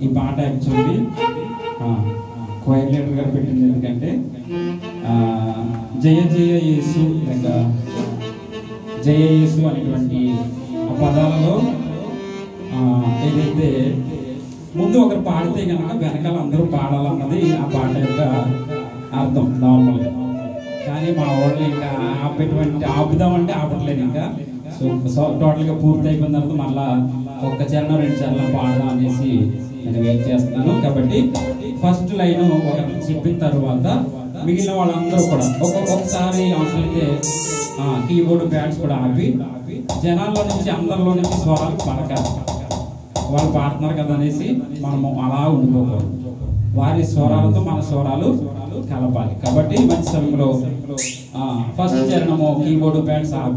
ఈ పాట actually choir leader గారు పెట్టింది. ఎందుకంటే జయ జయ యేసు లేక జయ యేసు అనేటువంటి పదాలలో ఏదైతే ముందు ఒకరు పాడితే కనుక వెనకాల అందరూ పాడాలన్నది ఆ పాట యొక్క అర్థం నార్మల్గా. కానీ మా వాళ్ళు ఇంకా ఆపుదామంటే ఆపట్లేదు. ఇంకా సో టోటల్గా పూర్తి అయిపోయిన తర్వాత మళ్ళా ఒక్క చరణం 2 చరణాలు పాడదాం అనేసి నేను వెయిట్ చేస్తున్నాను. కాబట్టి ఫస్ట్ లైన్ ఒకరు చెప్పిన తర్వాత మిగిలిన వాళ్ళందరూ కూడా ఒక్కొక్కసారి అవసరమైతే కీబోర్డ్ ప్యాడ్స్ కూడా ఆపి జనాల్లో నుంచి అందరిలో నుంచి స్వరాలు పలకాలి. వాళ్ళు పాడుతున్నారు కదా అనేసి మనము అలా ఉండిపోకూడదు. వారి స్వరాలతో మన స్వరాలు కలపాలి. కాబట్టి మంచి సమయంలో ఫస్ట్ చరణము కీబోర్డ్ ప్యాడ్స్ ఆపి